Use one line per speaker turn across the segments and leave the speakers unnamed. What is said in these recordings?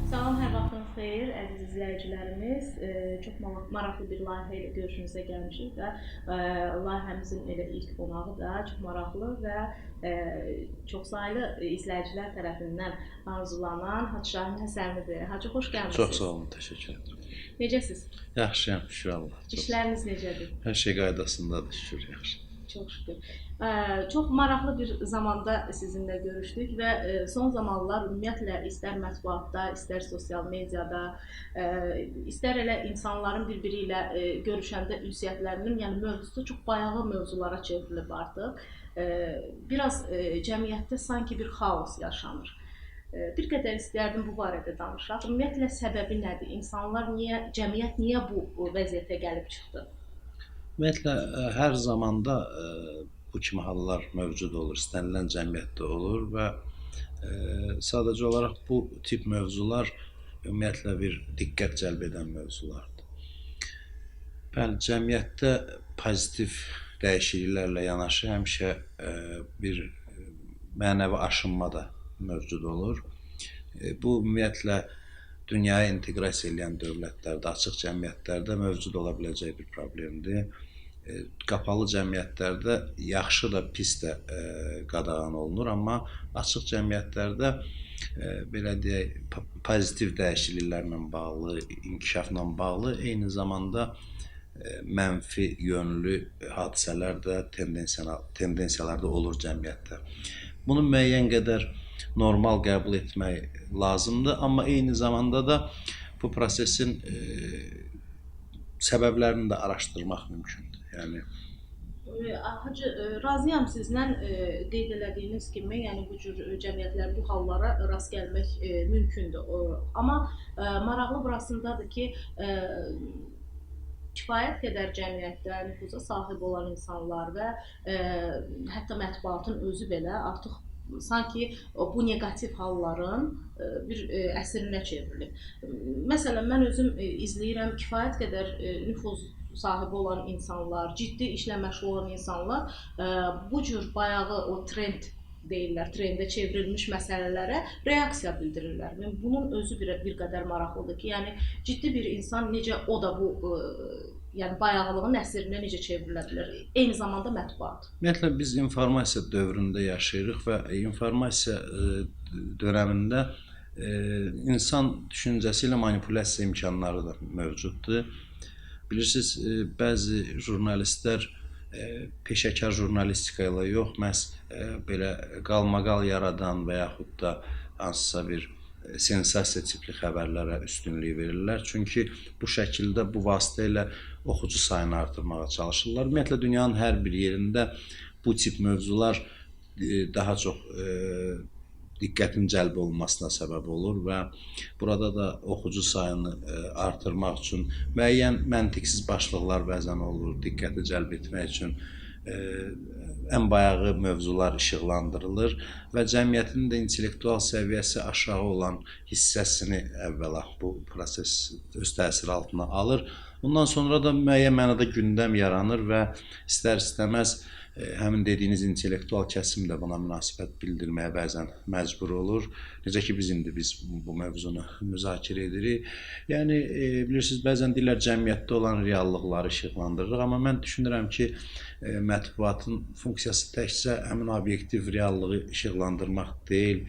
Salam, hər vaxtınız xeyir, əziz izləyicilərimiz. Çox maraqlı bir layihə ilə görüşünüzə gəlmişik və layihəmizin elə ilk qonağı da çox maraqlı və çoxsaylı izləyicilər tərəfindən arzulanan Hacı Şahin Həsənlidir. Hacı, xoş gəlmisiniz.
Çox sağ olun, təşəkkür edirəm.
Necəsiz?
Yaxşıyam, şükür Allah.
İşləriniz necədir?
Hər şey qaydasındadır, şükür, yaxşı.
Çox şükür. Çox maraqlı bir zamanda sizinlə görüşdük və son zamanlar ümumiyyətlə istər mətbuatda, istər sosial mediada, istər elə insanların bir-biri ilə görüşəndə ünsiyyətlərinin, yəni mövzusu çox bayağı mövzulara çevrilib artıq. Biraz cəmiyyətdə sanki bir xaos yaşanır. Bir qədər istərdim bu barədə danışaq. Ümumiyyətlə səbəbi nədir? İnsanlar niyə, cəmiyyət niyə bu vəziyyətə gəlib çıxdı?
Ümumiyyətlə, hər zamanda bu kimi hallar mövcud olur, istənilən cəmiyyətdə olur və sadəcə olaraq bu tip mövzular ümumiyyətlə bir diqqət cəlb edən mövzulardır. Bəli, cəmiyyətdə pozitiv dəyişikliklərlə yanaşı həmişə bir mənəvi aşınma da mövcud olur. Bu ümumiyyətlə dünyaya inteqrasiya edən dövlətlərdə, açıq cəmiyyətlərdə mövcud ola biləcək bir problemdir. Qapalı cəmiyyətlərdə yaxşı da, pis də qadağan olunur, amma açıq cəmiyyətlərdə belə deyək, pozitiv dəyişikliklərlə bağlı, inkişafla bağlı, eyni zamanda mənfi yönlü hadisələr də, tendensiyalar da olur cəmiyyətdə. Bunu müəyyən qədər normal qəbul etmək lazımdır, amma eyni zamanda da bu prosesin səbəblərini də araşdırmaq mümkündür. Yəni
Hacı, razıyam sizlə qeyd elədiyiniz kimi, yəni bu cür cəmiyyətlər bu hallara rast gəlmək mümkündür. Amma maraqlı burasındadır ki, kifayət qədər cəmiyyətdə nüfuza sahib olan insanlar və hətta mətbuatın özü belə artıq sanki bu negativ halların bir əsrinə çevrilib. Məsələn, mən özüm izləyirəm, kifayət qədər nüfuz sahibi olan insanlar, ciddi işlə məşğul olan insanlar bu cür bayağı o trend deyirlər, trendə çevrilmiş məsələlərə reaksiya bildirirlər. Bunun özü bir qədər maraqlıdır ki, yəni ciddi bir insan necə o da bu yəni bayağılığın əsrinə necə çevrilə bilər? Eyni zamanda mətbuat.
Ümumiyyətlə biz informasiya dövründə yaşayırıq və informasiya dövründə insan düşüncəsi ilə manipulyasiya imkanları da mövcuddur. Bilirsiniz, bəzi jurnalistlər peşəkar jurnalistika ilə yox, məhz belə qalmaqal yaradan və yaxud da hansısa bir sensasiya tipli xəbərlərə üstünlük verirlər. Çünki bu şəkildə, bu vasitə ilə oxucu sayını artırmağa çalışırlar. Ümumiyyətlə, dünyanın hər bir yerində bu tip mövzular daha çox diqqətin cəlb olunmasına səbəb olur və burada da oxucu sayını artırmaq üçün müəyyən məntiqsiz başlıqlar bəzən olur, diqqəti cəlb etmək üçün ən bayağı mövzular işıqlandırılır və cəmiyyətin də intellektual səviyyəsi aşağı olan hissəsini əvvəla bu proses öz təsiri altına alır. Bundan sonra da müəyyən mənada gündəm yaranır və istər-istəməz həmin dediyiniz intellektual kəsim də buna münasibət bildirməyə bəzən məcbur olur. Necə ki, biz bu mövzunu müzakirə edirik. Yəni, bilirsiniz, bəzən deyirlər cəmiyyətdə olan reallıqları işıqlandırırıq, amma mən düşünürəm ki, mətbuatın funksiyası təkcə həmin obyektiv reallığı işıqlandırmaq deyil,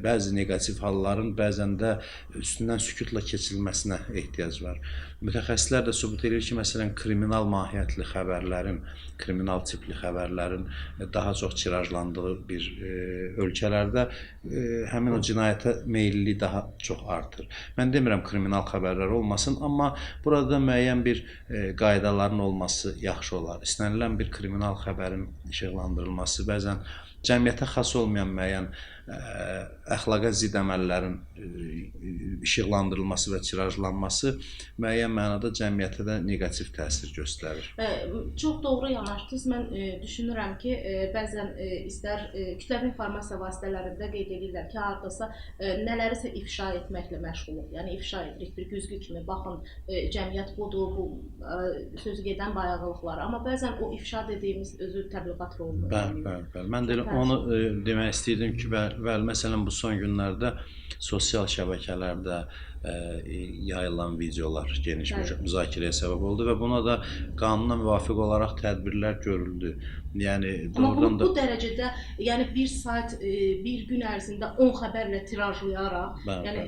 bəzi negativ halların bəzən də üstündən sükutla keçilməsinə ehtiyac var. Mütəxəssislər də sübut edir ki, məsələn, kriminal mahiyyətli xəbərlərin, kriminal tipli xəbərlərin daha çox tirajlandığı bir ölkələrdə həmin o cinayətə meyillilik daha çox artır. Mən demirəm kriminal xəbərlər olmasın, amma burada müəyyən bir qaydaların olması yaxşı olar. İstənilən bir kriminal xəbərin işıqlandırılması, bəzən cəmiyyətə xas olmayan müəyyən əxlaqa zidd əməllərin işıqlandırılması və tirajlanması müəyyən mənada cəmiyyətə də neqativ təsir göstərir.
Çox doğru yanaşdınız. Mən düşünürəm ki, bəzən istər kütləvi informasiya vasitələrində qeyd edirlər ki, hardasa nələrisə ifşa etməklə məşğuluq. Yəni ifşa edirik bir güzgü kimi. Baxın, cəmiyyət budur, bu sözü gedən bayağılıqlar. Amma bəzən o ifşa dediyimiz özü təbliğat rolunu.
Bəli. Mən də onu demək istəyirdim ki, Bəli, məsələn bu son günlərdə sosial şəbəkələrdə yayılan videolar geniş müzakirəyə səbəb oldu və buna da qanuna müvafiq olaraq tədbirlər görüldü. Yəni
Amma
doğrudan da
bu dərəcədə, yəni bir sayt bir gün ərzində 10 xəbərlə tirajlayaraq, yəni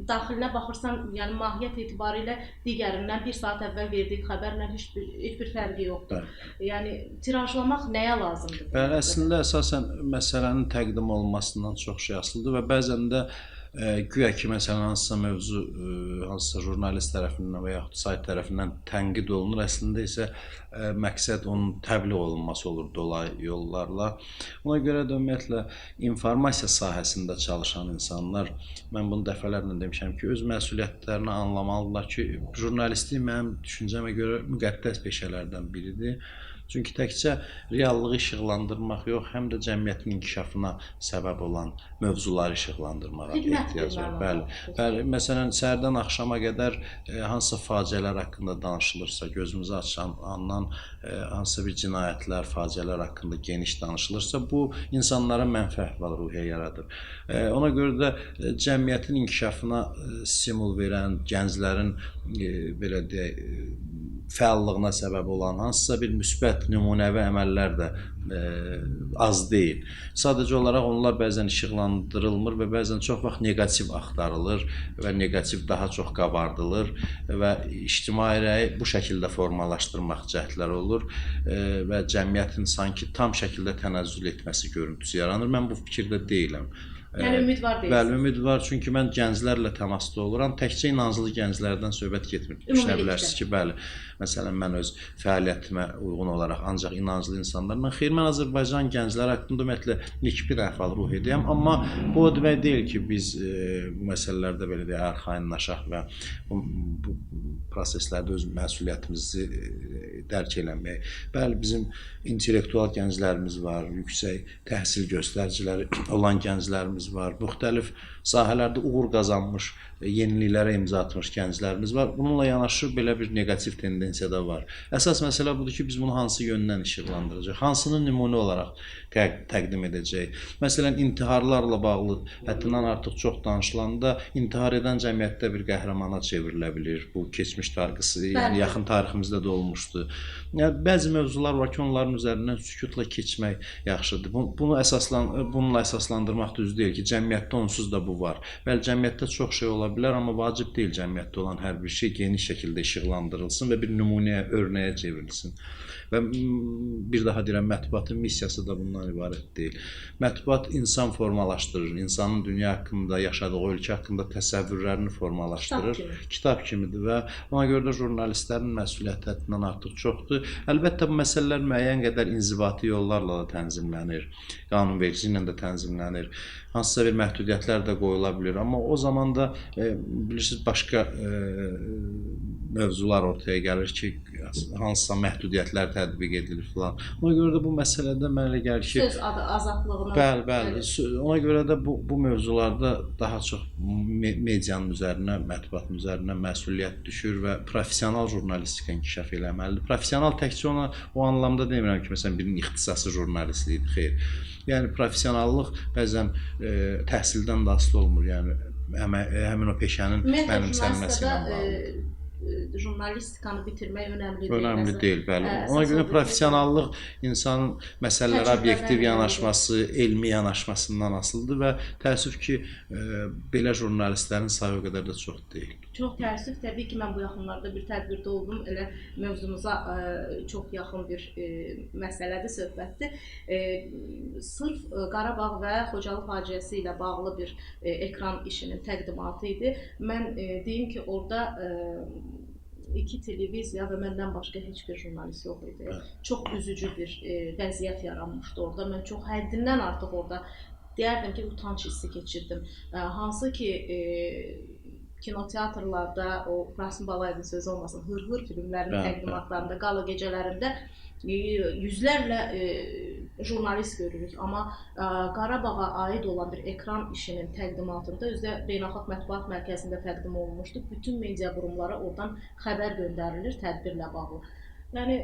daxilinə baxırsan, yəni mahiyyət etibarilə digərindən bir saat əvvəl verdiyi xəbərlə heç bir fərqi yoxdur. Yəni tirajlamaq nəyə lazımdır?
Bəli, əslində əsasən məsələnin təqdim olunmasından çox şey asılıdır və bəzən də güya ki, məsələn, hansısa mövzu, hansısa jurnalist tərəfindən və yaxud sayt tərəfindən tənqid olunur, əslində isə məqsəd onun təbliğ olunması olur dolayı yollarla. Ona görə də ümumiyyətlə informasiya sahəsində çalışan insanlar, mən bunu dəfələrlə demişəm ki, öz məsuliyyətlərini anlamalıdırlar ki, jurnalistlik mənim düşüncəmə görə müqəddəs peşələrdən biridir. Çünki təkcə reallığı işıqlandırmaq yox, həm də cəmiyyətin inkişafına səbəb olan mövzuları işıqlandırmağa ehtiyac var. Bəli, məsələn, səhərdən axşama qədər hansısa faciələr haqqında danışılırsa, gözümüzü açan andan hansısa bir cinayətlər, faciələr haqqında geniş danışılırsa, bu insanlara mənfi əhval-ruhiyyə yaradır. Ona görə də cəmiyyətin inkişafına stimul verən, gənclərin belə deyək, fəallığına səbəb olan hansısa bir müsbət nümunəvi əməllər də az deyil. Sadəcə olaraq onlar bəzən işıqlandırılmır və bəzən çox vaxt neqativ axtarılır və neqativ daha çox qabardılır və ictimai rəyi bu şəkildə formalaşdırmaq cəhdləri olur və cəmiyyətin sanki tam şəkildə tənəzzül etməsi görüntüsü yaranır. Mən bu fikirdə deyiləm.
Yəni ümid var deyilsiniz.
Bəli, ümid var, çünki mən gənclərlə təmasda oluram. Təkcə inanclı gənclərdən söhbət getmir. Düşünə bilərsiniz ki, bəli, məsələn, mən öz fəaliyyətimə uyğun olaraq ancaq inanclı insanlarla, xeyr, mən Azərbaycan gəncləri haqqında ümumiyyətlə nikbin əhval-ruhiyyədəyəm, amma bu o demək deyil ki, biz bu məsələlərdə belə deyək, arxayınlaşaq və bu proseslərdə öz məsuliyyətimizi dərk eləmək. Bəli, bizim intellektual gənclərimiz var, yüksək təhsil göstəriciləri olan gənclərimiz var, müxtəlif sahələrdə uğur qazanmış, yeniliklərə imza atmış gənclərimiz var. Bununla yanaşı belə bir neqativ tendensiya da var. Əsas məsələ budur ki, biz bunu hansı yöndən işıqlandıracaq, hansını nümunə olaraq təqdim edəcək. Məsələn, intiharlarla bağlı həddindən artıq çox danışılanda intihar edən cəmiyyətdə bir qəhrəmana çevrilə bilir. Bu keçmiş tarixi, yəni yaxın tariximizdə də olmuşdu. Yəni, bəzi mövzular var ki, onların üzərindən sükutla keçmək yaxşıdır. Bununla əsaslandırmaq düz deyil ki, cəmiyyətdə onsuz da bu var. Bəli, cəmiyyətdə çox şey ola bilər, amma vacib deyil cəmiyyətdə olan hər bir şey geniş şəkildə işıqlandırılsın və bir nümunəyə, örnəyə çevrilsin. Və bir daha deyirəm, mətbuatın missiyası da bundan ibarət deyil. Mətbuat insan formalaşdırır, insanın dünya haqqında, yaşadığı ölkə haqqında təsəvvürlərini formalaşdırır. Kitab kimidir və ona görə də jurnalistlərin məsuliyyəti həddindən artıq çoxdur. Əlbəttə, bu məsələlər müəyyən qədər inzibati yollarla da tənzimlənir, qanunverici ilə də tənzimlənir. Hansısa bir məhdudiyyətlər də qoyula bilir, amma o zaman da bilirsiniz, başqa mövzular ortaya gəlir ki, hansısa məhdudiyyətlər tətbiq edilir filan. Ona görə də bu məsələdə mənə elə gəlir ki,
söz azadlığına.
Bəli. Ona görə də bu mövzularda daha çox medianın üzərinə, mətbuatın üzərinə məsuliyyət düşür və professional jurnalistika inkişaf eləməlidir. Professional təkcə ona o anlamda demirəm ki, məsələn, birinin ixtisası jurnalistlikdir, xeyr. Yəni professionallıq bəzən təhsildən də asılı olmur. Yəni həmin o peşənin mənimsənməsi ilə bağlıdır.
Jurnalistikanı bitirmək önəmli deyil.
Önəmli deyil, bəli. Ona görə professionallıq insanın məsələlərə obyektiv yanaşması, elmi yanaşmasından asılıdır və təəssüf ki, belə jurnalistlərin sayı o qədər də çox deyil.
Çox təəssüf, təbii ki, mən bu yaxınlarda bir tədbirdə oldum, elə mövzumuza çox yaxın bir məsələdir, söhbətdir. Sırf Qarabağ və Xocalı faciəsi ilə bağlı bir ekran işinin təqdimatı idi. Mən deyim ki, orada 2 televiziya və məndən başqa heç bir jurnalist yox idi. Çox üzücü bir vəziyyət yaranmışdı orada. Mən çox həddindən artıq orada deyərdim ki, utanç hissi keçirdim. Hansı ki, kinoteatrlarda, o Rasim Balayevin sözü olmasın, hır-hır filmlərin təqdimatlarında, qala gecələrində yüzlərlə jurnalist görürük, amma Qarabağa aid olan bir ekran işinin təqdimatında özdə Beynəlxalq Mətbuat Mərkəzində təqdim olunmuşdu. Bütün media qurumlara oradan xəbər göndərilir tədbirlə bağlı. Yəni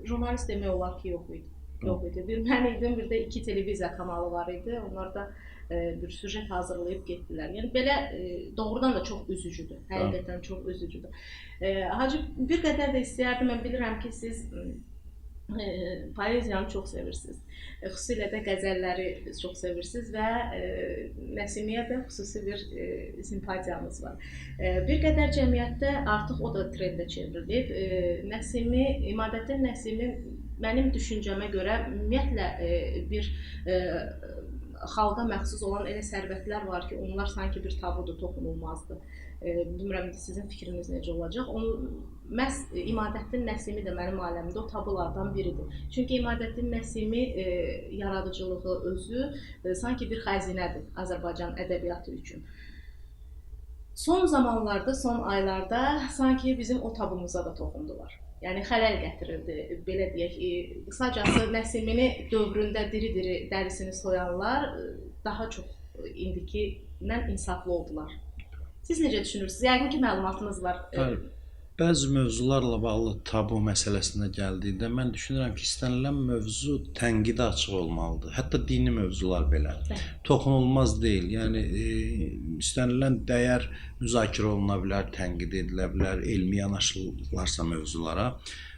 jurnalist demək olar ki, yox idi. yox idi. Bir mən idim, bir də 2 televiziya kanalı var idi. Onlar da bir süjet hazırlayıb getdilər. Yəni belə doğrudan da çox üzücüdür. Həqiqətən çox üzücüdür. Hacı, bir qədər də istəyərdim, mən bilirəm ki, siz poeziyanı çox sevirsiniz. Xüsusilə də qəzəlləri çox sevirsiniz və Nəsimiyə də xüsusi bir simpatiyanız var. Bir qədər cəmiyyətdə artıq o da trendə çevrilib. Nəsimi, İmadəddin Nəsimi mənim düşüncəmə görə ümumiyyətlə bir xalqa məxsus olan elə sərvətlər var ki, onlar sanki bir tabudur, toxunulmazdır. Bilmirəm, sizin fikriniz necə olacaq? Məhz İmadəddin Nəsimi də mənim aləmimdə o tabulardan biridir. Çünki İmadəddin Nəsimi yaradıcılığı özü sanki bir xəzinədir Azərbaycan ədəbiyyatı üçün. Son zamanlarda, son aylarda sanki bizim o tabumuza da toxundular. Yəni xələl gətirildi, belə deyək. Qısacası Nəsimini dövründə diri-diri dərisini soyanlar daha çox indikindən insaflı oldular. Siz necə düşünürsünüz? Yəqin ki, məlumatınız var.
Bəzi mövzularla bağlı tabu məsələsinə gəldikdə mən düşünürəm ki, istənilən mövzu tənqidə açıq olmalıdır. Hətta dini mövzular belə. Toxunulmaz deyil. Yəni istənilən dəyər müzakirə oluna bilər, tənqid edilə bilər, elmi yanaşılırsa mövzulara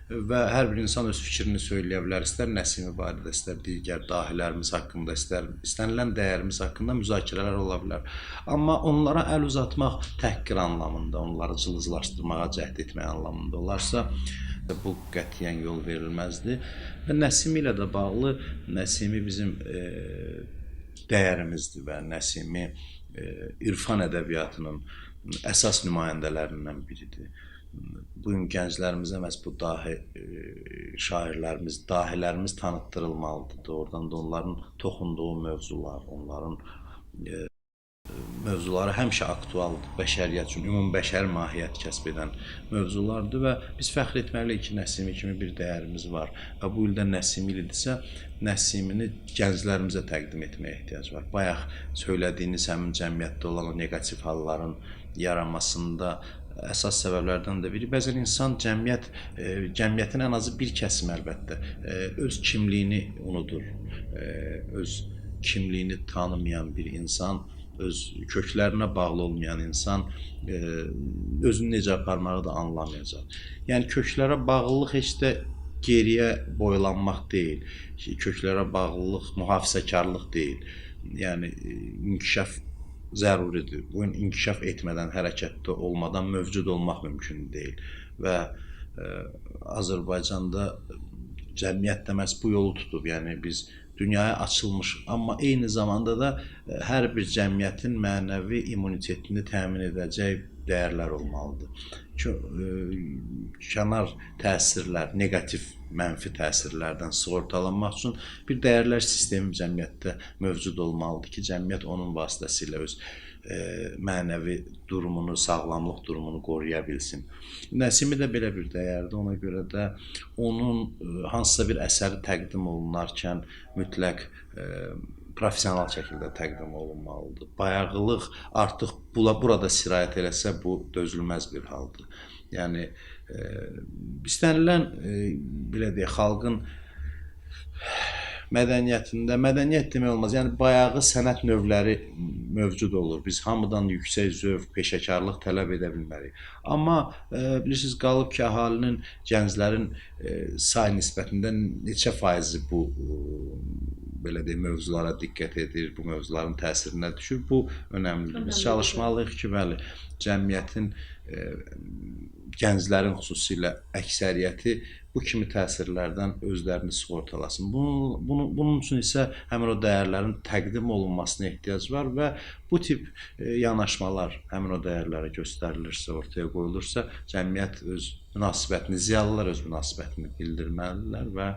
və hər bir insan öz fikrini söyləyə bilər. İstər Nəsimi barədə, istər digər dahilərimiz haqqında, istənilən dəyərimiz haqqında müzakirələr ola bilər. Amma onlara əl uzatmaq təhqir anlamında, onları cılızlaşdırmağa cəhd etmək anlamında olarsa, bu qətiyyən yol verilməzdir. Və Nəsimi ilə də bağlı, Nəsimi bizim dəyərimizdir və Nəsimi irfan ədəbiyyatının əsas nümayəndələrindən biridir. Bugün gənclərimizə məhz bu dahi şairlərimiz, dahilərimiz tanıtdırılmalıdır. Oradan da onların toxunduğu mövzular, onların mövzuları həmişə aktualdır. Bəşəriyyət üçün, ümumbəşəri mahiyyət kəsb edən mövzulardır və biz fəxr etməliyik ki, Nəsimi kimi bir dəyərimiz var. Və bu ildə Nəsimi ildirsə, Nəsimini gənclərimizə təqdim etməyə ehtiyac var. Bayaq söylədiyiniz həmin cəmiyyətdə olan o neqativ halların yaranmasında əsas səbəblərdən də biri. Bəzən insan cəmiyyətin ən azı bir kəsim əlbəttə öz kimliyini unudur. Öz kimliyini tanımayan bir insan, öz köklərinə bağlı olmayan insan özünü necə aparmağı da anlamayacaq. Yəni köklərə bağlılıq heç də geriyə boylanmaq deyil. Köklərə bağlılıq mühafizəkarlıq deyil. Yəni inkişaf zəruridir. Bu inkişaf etmədən, hərəkətdə olmadan mövcud olmaq mümkün deyil. Və Azərbaycanda cəmiyyət də məhz bu yolu tutub. Yəni biz dünyaya açılmışıq. Amma eyni zamanda da hər bir cəmiyyətin mənəvi immunitetini təmin edəcək dəyərlər olmalıdır. Kənar təsirlər, neqativ, mənfi təsirlərdən sığortalanmaq üçün bir dəyərlər sistemi cəmiyyətdə mövcud olmalıdır ki, cəmiyyət onun vasitəsilə öz mənəvi durumunu, sağlamlıq durumunu qoruya bilsin. Nəsimi də belə bir dəyərdir. Ona görə də onun hansısa bir əsəri təqdim olunarkən mütləq professional şəkildə təqdim olunmalıdır. Bayağılıq artıq burada sirayət eləsə, bu dözülməz bir haldır. Yəni, istənilən, belə deyək, xalqın mədəniyyətində, mədəniyyət demək olmaz, yəni bayağı sənət növləri mövcud olur. Biz hamıdan yüksək zövq, peşəkarlıq tələb edə bilmərik. Amma bilirsiniz, qalıb ki, əhalinin, gənclərin say nisbətində neçə faizi bu belə deyək, mövzulara diqqət edir, bu mövzuların təsirinə düşür. Bu önəmlidir. Biz çalışmalıyıq ki, bəli, cəmiyyətin, gənclərin xüsusilə əksəriyyəti bu kimi təsirlərdən özlərini sığortalasın. Bunun üçün isə həmin o dəyərlərin təqdim olunmasına ehtiyac var və bu tip yanaşmalar həmin o dəyərlərə göstərilirsə, ortaya qoyulursa, cəmiyyət öz münasibətini, ziyalılar öz münasibətini bildirməlidirlər və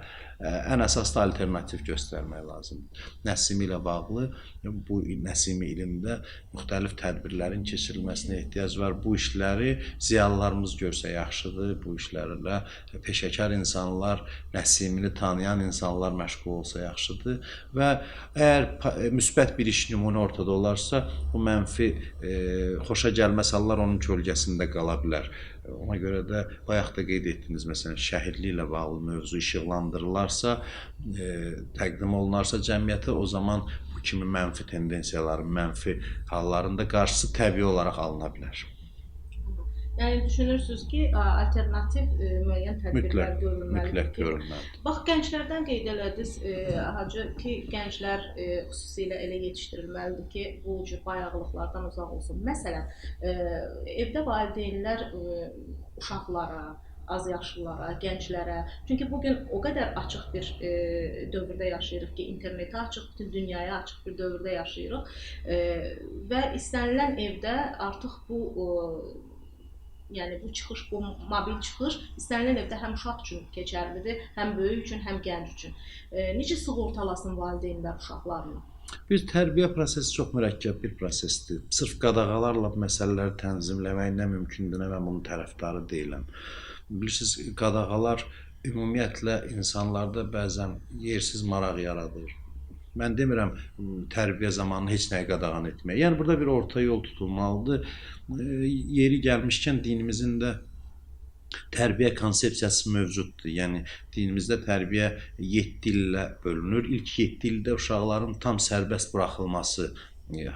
ən əsas da alternativ göstərmək lazımdır. Nəsimi ilə bağlı bu Nəsimi ilində müxtəlif tədbirlərin keçirilməsinə ehtiyac var. Bu işləri ziyalılarımız görsə yaxşıdır. Bu işlərlə peşəkar insanlar, Nəsimini tanıyan insanlar məşğul olsa yaxşıdır və əgər müsbət bir iş nümunə ortada olarsa, bu mənfi, xoşa gəlməz hallar onun kölgəsində qala bilər. Ona görə də bayaq da qeyd etdiniz, məsələn, şəhidliklə bağlı mövzu işıqlandırılarsa, təqdim olunarsa cəmiyyətə, o zaman bu kimi mənfi tendensiyaların, mənfi halların da qarşısı təbii olaraq alına bilər.
Yəni düşünürsünüz ki, alternativ müəyyən tədbirlər görülməlidir.
Mütləq görülməlidir.
Bax, gənclərdən qeyd elədiniz, Hacı, ki, gənclər xüsusilə elə yetişdirilməlidir ki, bu cür bayağılıqlardan uzaq olsun. Məsələn, evdə valideynlər uşaqlara, azyaşlılara, gənclərə, çünki bugün o qədər açıq bir dövrdə yaşayırıq ki, internetə açıq, bütün dünyaya açıq bir dövrdə yaşayırıq və istənilən evdə artıq bu yəni bu çıxış, bu mobil çıxış istənilən evdə həm uşaq üçün keçərlidir, həm böyük üçün, həm gənc üçün. Necə sığortalasın valideynlər uşaqlarını?
Bir tərbiyə prosesi çox mürəkkəb bir prosesdir. Sırf qadağalarla məsələləri tənzimləmək nə mümkündür, nə mən bunun tərəfdarı deyiləm. Bilirsiniz, qadağalar ümumiyyətlə insanlarda bəzən yersiz maraq yaradır. Mən demirəm tərbiyə zamanı heç nəyi qadağan etmək. Yəni burada bir orta yol tutulmalıdır. Yeri gəlmişkən dinimizin də tərbiyə konsepsiyası mövcuddur. Yəni dinimizdə tərbiyə 7 illə bölünür. İlk 7 ildə uşaqların tam sərbəst buraxılması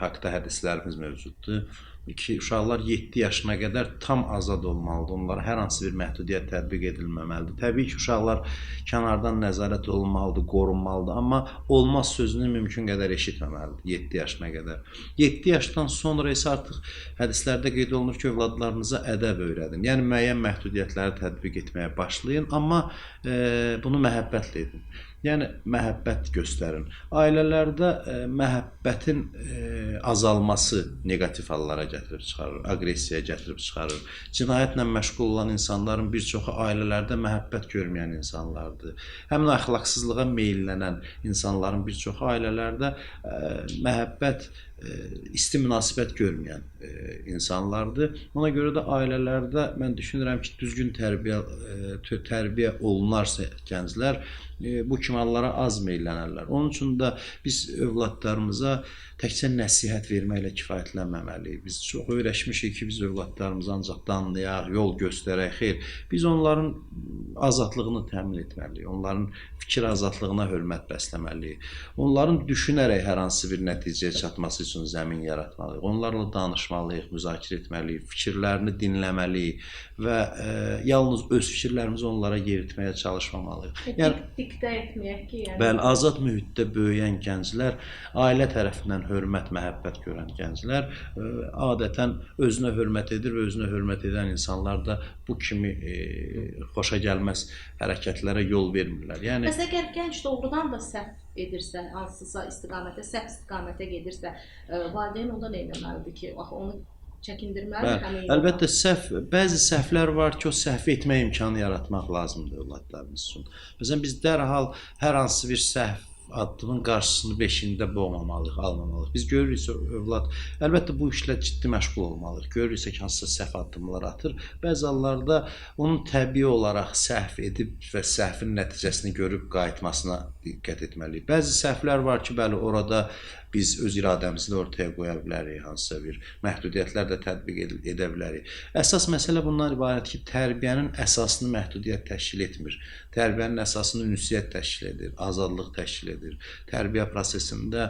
haqqında hədislərimiz mövcuddur. Ki, uşaqlar 7 yaşına qədər tam azad olmalıdır. Onlara hər hansı bir məhdudiyyət tətbiq edilməməlidir. Təbii ki, uşaqlar kənardan nəzarət olunmalıdır, qorunmalıdır, amma olmaz sözünü mümkün qədər eşitməməlidir 7 yaşına qədər. 7 yaşdan sonra isə artıq hədislərdə qeyd olunur ki, övladlarınıza ədəb öyrədin. Yəni müəyyən məhdudiyyətləri tətbiq etməyə başlayın, amma bunu məhəbbətlə edin. Yəni məhəbbət göstərin. Ailələrdə məhəbbətin azalması neqativ hallara gətirib çıxarır, aqressiyaya gətirib çıxarır. Cinayətlə məşğul olan insanların bir çoxu ailələrdə məhəbbət görməyən insanlardır. Həmin əxlaqsızlığa meyllənən insanların bir çoxu ailələrdə məhəbbət, isti münasibət görməyən insanlardır. Ona görə də ailələrdə mən düşünürəm ki, düzgün tərbiyə olunarsa gənclər bu kimi hallara az meyllənərlər. Onun üçün də biz övladlarımıza təkcə nəsihət verməklə kifayətlənməməliyik. Biz çox öyrəşmişik ki, biz övladlarımızı ancaq danlayaq, yol göstərək. Xeyr, biz onların azadlığını təmin etməliyik. Onların fikir azadlığına hörmət bəsləməliyik. Onların düşünərək hər hansı bir nəticəyə çatması üçün zəmin yaratmalıyıq. Onlarla danışmalıyıq, müzakirə etməliyik, fikirlərini dinləməliyik və yalnız öz fikirlərimizi onlara yeritməyə çalışmamalıyıq.
Yəni diktə etməyək ki, yəni
bəli, azad mühitdə böyüyən gənclər, ailə tərəfindən hörmət, məhəbbət görən gənclər adətən özünə hörmət edir və özünə hörmət edən insanlar da bu kimi xoşa gəlməz hərəkətlərə yol vermirlər. Yəni
məsələn, əgər gənc doğrudan da səhv edirsə, hansısa istiqamətə, səhv istiqamətə gedirsə, valideyn onda nə etməlidir ki, onu çəkindirməlidir həmin yola?
Əlbəttə bəzi səhvlər var ki, o səhv etmə imkanı yaratmaq lazımdır övladlarımız üçün. Məsələn, biz dərhal hər hansı bir səhv addımın qarşısını beşiyində boğmamalıyıq, almamalıyıq. Biz görürüksə övlad, əlbəttə bu işlə ciddi məşğul olmalıyıq. Görürüksə ki, hansısa səhv addımlar atır. Bəzi hallarda onun təbii olaraq səhv edib və səhvin nəticəsini görüb qayıtmasına diqqət etməliyik. Bəzi səhvlər var ki, bəli, orada biz öz iradəmizi də ortaya qoya bilərik, hansısa bir məhdudiyyətlər də tətbiq edə bilərik. Əsas məsələ bundan ibarət ki, tərbiyənin əsasını məhdudiyyət təşkil etmir. Tərbiyənin əsasını ünsiyyət təşkil edir, azadlıq təşkil edir. Tərbiyə prosesində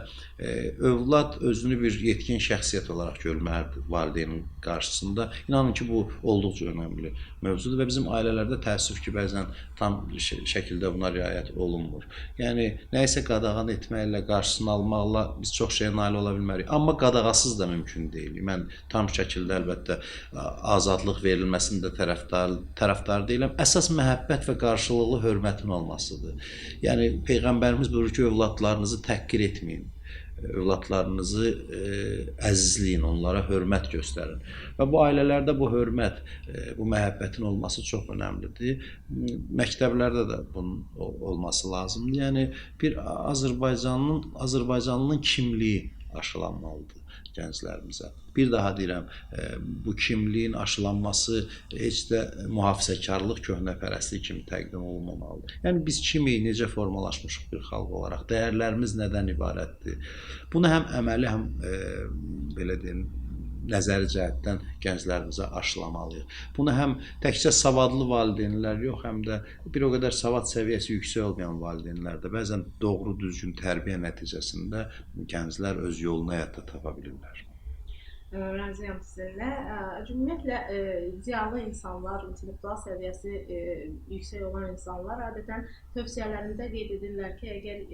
övlad özünü bir yetkin şəxsiyyət olaraq görməlidir valideynin qarşısında. İnanın ki, bu olduqca önəmli mövzudur və bizim ailələrdə təəssüf ki, bəzən tam şəkildə buna riayət olunmur. Yəni, nəyisə qadağan etməklə, qarşısını almaqla biz çox şeyə nail ola bilmərik. Amma qadağasız da mümkün deyil. Mən tam şəkildə əlbəttə azadlıq verilməsində tərəfdar deyiləm. Əsas məhəbbət və qarşılıqlı hörmətin olmasıdır. Yəni, Peyğəmbərimiz buyurur ki, övladlarınızı təhqir etməyin. Övladlarınızı əzizləyin, onlara hörmət göstərin. Və bu ailələrdə bu hörmət, bu məhəbbətin olması çox önəmlidir. Məktəblərdə də bunun olması lazımdır. Yəni bir Azərbaycanlının kimliyi aşılanmalıdır gənclərimizə. Bir daha deyirəm, bu kimliyin aşılanması heç də mühafizəkarlıq, köhnəpərəstlik kimi təqdim olunmamalıdır. Yəni biz kimik, necə formalaşmışıq bir xalq olaraq, dəyərlərimiz nədən ibarətdir? Bunu həm əməli, həm belə deyim, nəzəri cəhətdən gənclərimizə aşılamalıyıq. Bunu həm təkcə savadlı valideynlər yox, həm də bir o qədər savad səviyyəsi yüksək olmayan valideynlər də bəzən doğru düzgün tərbiyə nəticəsində gənclər öz yolunu həyatda tapa bilirlər.
Razıyam sizinlə. Ümumiyyətlə ziyalı insanlar, intellektual səviyyəsi yüksək olan insanlar adətən tövsiyələrində qeyd edirlər ki, əgər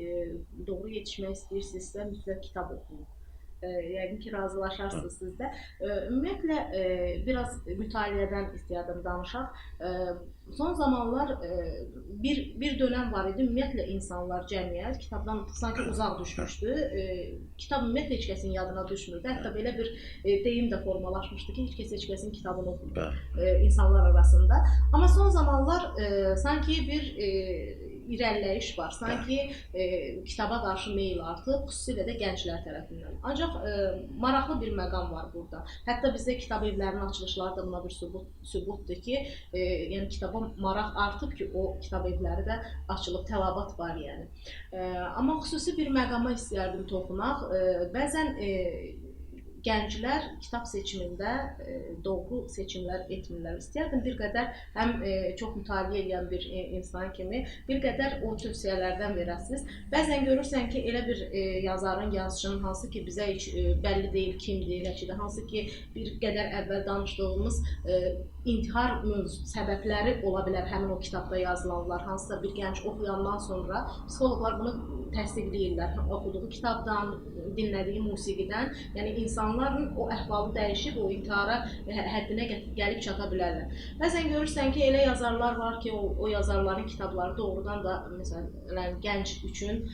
doğru yetişmək istəyirsinizsə, mütləq kitab oxuyun. Yəqin ki, razılaşarsınız siz də. Ümumiyyətlə, biraz mütaliədən istədim danışaq. Son zamanlar bir dönəm var idi, ümumiyyətlə insanlar, cəmiyyət kitabdan sanki uzaq düşmüşdü. Kitab ümumiyyətlə heç kəsin yadına düşmürdü. Hətta belə bir deyim də formalaşmışdı ki, heç kəsin kitabını oxumur insanlar arasında. Amma son zamanlar sanki bir irəliləyiş var. Sanki kitaba qarşı meyl artıb, xüsusilə də gənclər tərəfindən. Ancaq maraqlı bir məqam var burada. Hətta bizdə kitab evlərinin açılışları da buna bir sübutdur ki, yəni kitaba maraq artıb ki, o kitab evləri də açılıb, tələbat var yəni. Amma xüsusi bir məqama istəyərdim toxunaq. Bəzən gənclər kitab seçimində doğru seçimlər etmirlər. İstəyərdim bir qədər həm çox mütaliə edən bir insan kimi bir qədər o tövsiyələrdən verəsiniz. Bəzən görürsən ki, elə bir yazarın, yazıçının hansı ki bizə heç bəlli deyil kimdir, nəticədə hansı ki bir qədər əvvəl danışdığımız intihar səbəbləri ola bilər həmin o kitabda yazılanlar. Hansısa bir gənc oxuyandan sonra psixoloqlar bunu təsdiqləyirlər. Oxuduğu kitabdan, dinlədiyi musiqidən, yəni insanların o əhvalı dəyişib, o intihara həddinə gəlib çata bilərlər. Bəzən görürsən ki, elə yazarlar var ki, o yazarların kitabları doğrudan da məsələn gənc üçün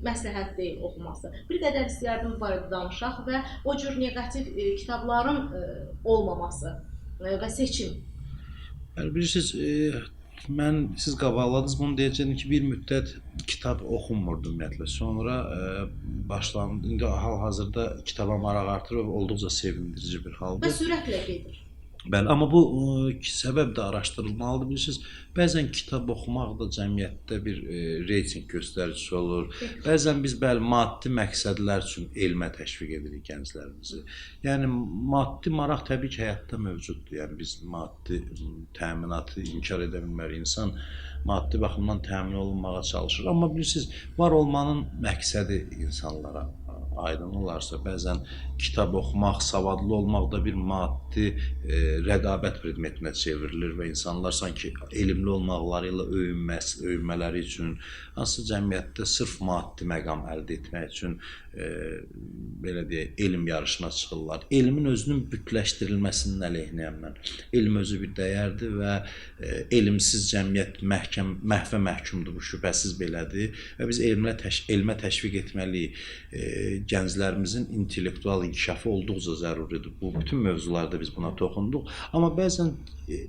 məsləhət deyil oxuması. Bir qədər istəyərdim bu barədə danışaq və o cür neqativ kitabların olmaması və seçim.
Bilirsiniz, siz qabaqladınız, bunu deyəcəyim ki, bir müddət kitab oxunmurdu ümumiyyətlə. Sonra başlandı, indi hal-hazırda kitaba maraq artır və olduqca sevindirici bir haldır.
Və sürətlə gedir.
Bəli, amma bu səbəb də araşdırılmalıdır. Bilirsiniz, bəzən kitab oxumaq da cəmiyyətdə bir reytinq göstəricisi olur. Bəzən biz maddi məqsədlər üçün elmə təşviq edirik gənclərimizi. Yəni, maddi maraq təbii ki, həyatda mövcuddur. Yəni, biz maddi təminatı inkar edə bilmərik. İnsan maddi baxımdan təmin olunmağa çalışır. Amma bilirsiniz, var olmanın məqsədi insanlara aydın olarsa, bəzən kitab oxumaq, savadlı olmaq da bir maddi rəqabət predmetinə çevrilir və insanlar sanki elmli olmaqları ilə öyünmələri üçün, hansı cəmiyyətdə sırf maddi məqam əldə etmək üçün belə deyək, elm yarışına çıxırlar. Elmin özünün bütləşdirilməsinin əleyhinəyəm mən. Elm özü bir dəyərdir və elmsiz cəmiyyət məhvə məhkumdur, bu şübhəsiz belədir və biz elmə təşviq etməliyik. Gənclərimizin intellektual inkişafı olduqca zəruridir. Bu bütün mövzularda biz buna toxunduq. Amma bəzən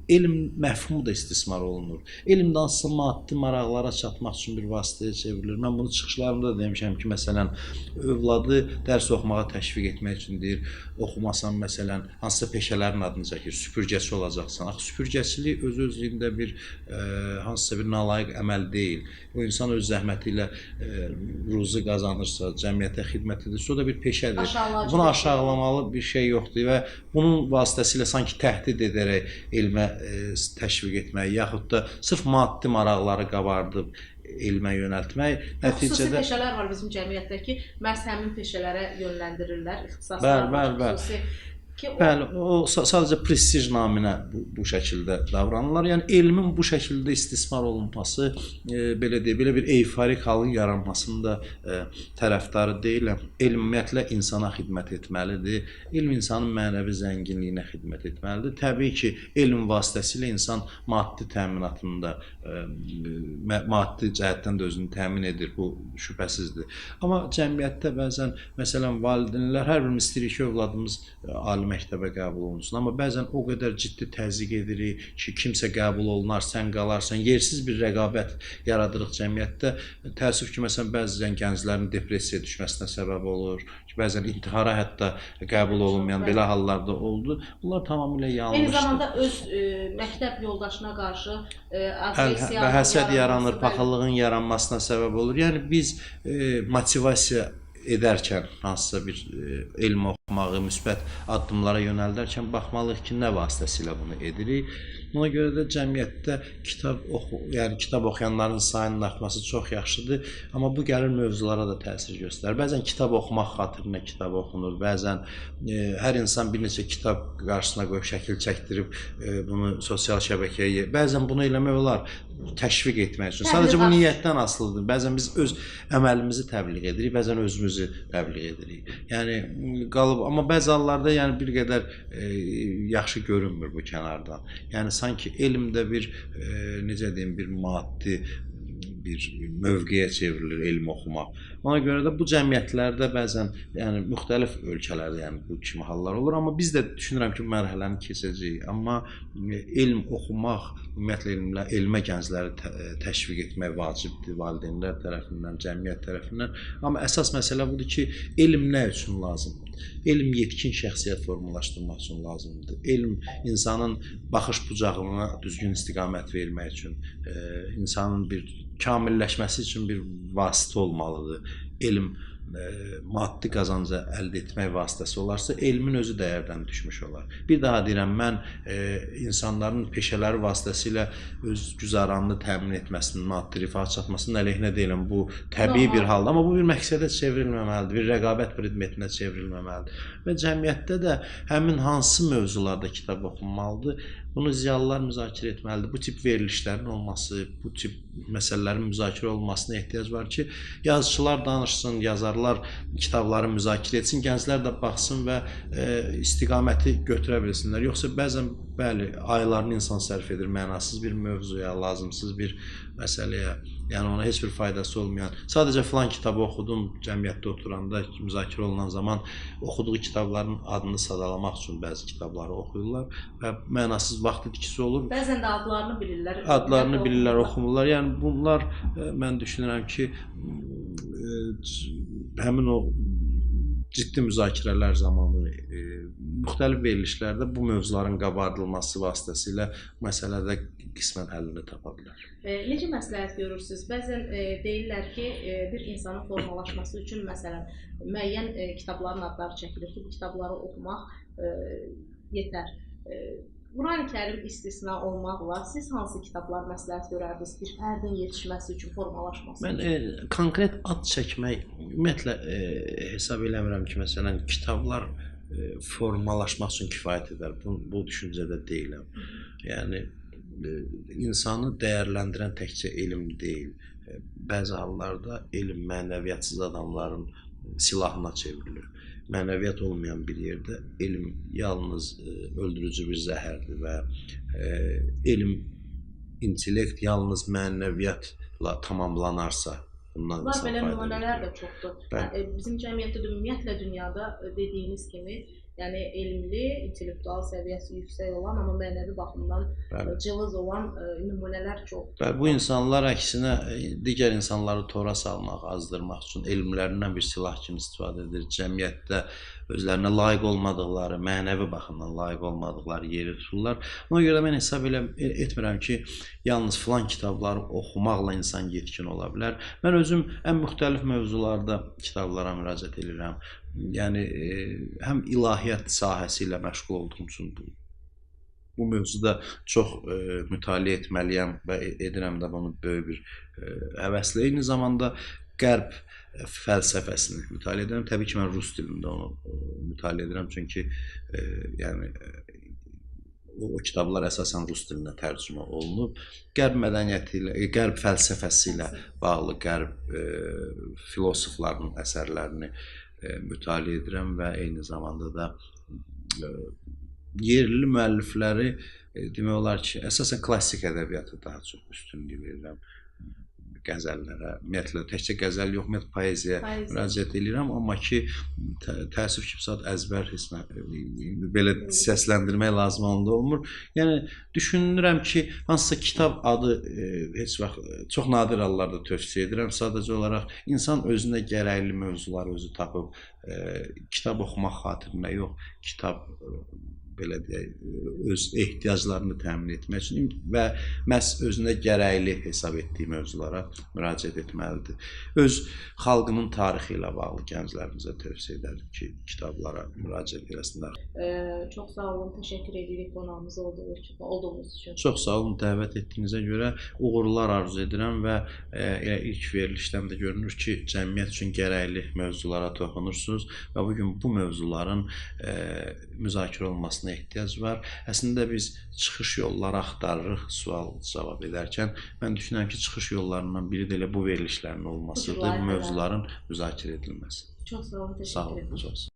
elm məfhumu da istismar olunur. Elm hansısa maddi maraqlara çatmaq üçün bir vasitəyə çevrilir. Mən bunu çıxışlarımda da demişəm ki, məsələn, övladı dərs oxumağa təşviq etmək üçün deyir, oxumasan məsələn, hansısa peşələrin adını çəkir, süpürgəçi olacaqsan. Axı süpürgəçilik öz-özlüyündə bir hansısa bir nalayiq əməl deyil. O insan öz zəhməti ilə ruzi qazanırsa, cəmiyyətə xidmət edirsə, o da bir peşədir. Bunu aşağılamalı bir şey yoxdur və bunun vasitəsilə sanki təhdid edərək elmə təşviq etmək, yaxud da sırf maddi maraqları qabardıb elmə yönəltmək.
Xüsusi peşələr var bizim cəmiyyətdə ki, məhz həmin peşələrə yönləndirirlər, ixtisaslar var, xüsusi.
Bəli, o sadəcə prestij naminə bu şəkildə davranırlar. Yəni, elmin bu şəkildə istismar olunması, belə bir eyfarik halın yaranmasında tərəfdarı deyiləm. Elm ümumiyyətlə insana xidmət etməlidir. Elm insanın mənəvi zənginliyinə xidmət etməlidir. Təbii ki, elm vasitəsilə insan maddi təminatında, maddi cəhətdən də özünü təmin edir. Bu şübhəsizdir. Amma cəmiyyətdə bəzən, məsələn, valideynlər hər birimiz istəyirik ki, övladımız ali məktəbə qəbul olunsun. Amma bəzən o qədər ciddi təzyiq edirik ki, kimsə qəbul olunar, sən qalarsan. Yersiz bir rəqabət yaradırıq cəmiyyətdə. Təəssüf ki, məsələn, bəzən gənclərin depressiyaya düşməsinə səbəb olur. Bəzən intihara hətta qəbul olunmayan belə hallarda oldu. Bunlar tamamilə yanlışdır.
Eyni zamanda öz məktəb yoldaşına qarşı
və həsəd yaranır, paxıllığın yaranmasına səbəb olur. Yəni, biz motivasiya edərkən hansısa bir elm oxumağı, müsbət addımlara yönəldərkən baxmalıyıq ki, nə vasitəsilə bunu edirik. Ona görə də cəmiyyətdə yəni kitab oxuyanların sayının artması çox yaxşıdır, amma bu gəlir mövzulara da təsir göstərir. Bəzən kitab oxumaq xatirinə kitab oxunur, bəzən hər insan bir neçə kitab qarşısına qoyub şəkil çəkdirib bunu sosial şəbəkəyə, bəzən bunu eləmək olar təşviq etmək üçün. Sadəcə bu niyyətdən asılıdır. Bəzən biz öz əməlimizi təbliğ edirik, bəzən özümüzü təbliğ edirik. Yəni qalıb, amma bəzi hallarda yəni bir qədər yaxşı görünmür bu kənardan. Yəni sanki elmdə bir necə deyim, bir maddi bir mövqeyə çevrilir elm oxumaq. Ona görə də bu cəmiyyətlərdə bəzən yəni müxtəlif ölkələrdə yəni bu kimi hallar olur, amma biz də düşünürəm ki, mərhələni keçəcəyik. Amma elm oxumaq, ümumiyyətlə elmə gəncləri təşviq etmək vacibdir valideynlər tərəfindən, cəmiyyət tərəfindən. Amma əsas məsələ budur ki, elm nə üçün lazımdır? Elm yetkin şəxsiyyət formalaşdırmaq üçün lazımdır. Elm insanın baxış bucağına düzgün istiqamət vermək üçün, insanın bir kamilləşməsi üçün bir vasitə olmalıdır. Elm maddi qazanca əldə etmək vasitəsi olarsa, elmin özü dəyərdən düşmüş olar. Bir daha deyirəm, mən insanların peşələri vasitəsilə öz güzaranını təmin etməsinin, maddi rifah çatmasının əleyhinə deyiləm. Bu təbii bir haldır, amma bu bir məqsədə çevrilməməlidir, bir rəqabət predmetinə çevrilməməlidir. Və cəmiyyətdə də həmin hansı mövzularda kitab oxunmalıdır, bunu ziyalılar müzakirə etməlidir. Bu tip verilişlərin olması, bu tip məsələlərin müzakirə olmasına ehtiyac var ki, yazıçılar danışsın, yazarlar kitabları müzakirə etsin, gənclər də baxsın və istiqaməti götürə bilsinlər. Yoxsa bəzən, bəli, aylarını insan sərf edir mənasız bir mövzuya, lazımsız bir məsələyə, yəni ona heç bir faydası olmayan, sadəcə filan kitabı oxudum, cəmiyyətdə oturanda, müzakirə olunan zaman oxuduğu kitabların adını sadalamaq üçün bəzi kitabları oxuyurlar və mənasız vaxt itkisi olur.
Bəzən də adlarını bilirlər.
Adlarını bilirlər, oxumurlar. Yəni bunlar mən düşünürəm ki, həmin o ciddi müzakirələr zamanı müxtəlif verilişlərdə bu mövzuların qabardılması vasitəsilə məsələdə qismən həllini tapa bilər.
Necə məsləhət görürsünüz? Bəzən deyirlər ki, bir insanın formalaşması üçün məsələn müəyyən kitabların adları çəkilir ki, bu kitabları oxumaq yetər. Qurani-Kərim istisna olmaqla siz hansı kitablar məsləhət görərdiniz bir fərdin yetişməsi üçün, formalaşması üçün?
Mən konkret ad çəkmək ümumiyyətlə hesab eləmirəm ki, məsələn, kitablar formalaşmaq üçün kifayət edər. Bu düşüncədə deyiləm. Yəni insanı dəyərləndirən təkcə elm deyil. Bəzi hallarda elm mənəviyyatsız adamların silahına çevrilir. Mənəviyyat olmayan bir yerdə elm yalnız öldürücü bir zəhərdir və elm, intellekt yalnız mənəviyyatla tamamlanarsa bundan
insan fayda verir. Belə nümunələr də çoxdur. Bizim cəmiyyətdə ümumiyyətlə dünyada dediyiniz kimi, yəni elmli, intellektual səviyyəsi yüksək olan, amma mənəvi baxımdan cılız olan nümunələr çoxdur.
Bu insanlar əksinə digər insanları tora salmaq, azdırmaq üçün elmlərindən bir silah kimi istifadə edir. Cəmiyyətdə özlərinə layiq olmadıqları, mənəvi baxımdan layiq olmadıqları yeri tuturlar. Ona görə mən hesab etmirəm ki, yalnız filan kitabları oxumaqla insan yetkin ola bilər. Mən özüm ən müxtəlif mövzularda kitablara müraciət edirəm. Yəni, həm ilahiyyat sahəsi ilə məşğul olduğum üçün bu mövzuda çox mütaliə etməliyəm və edirəm də bunu böyük bir həvəslə. Eyni zamanda Qərb fəlsəfəsini mütaliə edirəm. Təbii ki, mən rus dilində onu mütaliə edirəm, çünki yəni o kitablar əsasən rus dilinə tərcümə olunub. Qərb mədəniyyəti ilə, Qərb fəlsəfəsi ilə bağlı Qərb filosoflarının əsərlərini mütaliə edirəm və eyni zamanda da yerli müəllifləri demək olar ki, əsasən klassik ədəbiyyata daha çox üstünlük verirəm. Qəzəllərə, ümumiyyətlə təkcə qəzəl yox, ümumiyyətlə poeziyaya müraciət edirəm, amma ki, təəssüf ki, saat əzbər belə səsləndirmək lazım olmur. Yəni, düşünürəm ki, hansısa kitab adı heç vaxt, çox nadir hallarda tövsiyə edirəm, sadəcə olaraq insan özünə gərəkli mövzuları özü tapıb, kitab oxumaq xatirinə yox, kitab belə deyək, öz ehtiyaclarını təmin etmək üçün və məhz özünə gərəkli hesab etdiyi mövzulara müraciət etməlidir. Öz xalqının tarixi ilə bağlı gənclərimizə tövsiyə edərdim ki, kitablara müraciət etsinlər.
Çox sağ olun, təşəkkür edirik qonağımız olduğunuz üçün.
Çox sağ olun, dəvət etdiyinizə görə uğurlar arzu edirəm və elə ilk verilişdən də görünür ki, cəmiyyət üçün gərəkli mövzulara toxunursunuz və bu gün bu mövzuların müzakirə olunmasına ehtiyac var. Əslində biz çıxış yolları axtarırıq sual-cavab edərkən. Mən düşünürəm ki, çıxış yollarından biri də elə bu verilişlərin olmasıdır, bu mövzuların müzakirə edilməsi.
Çox sağ olun,
Sağ
təşəkkür
olun,
edirəm.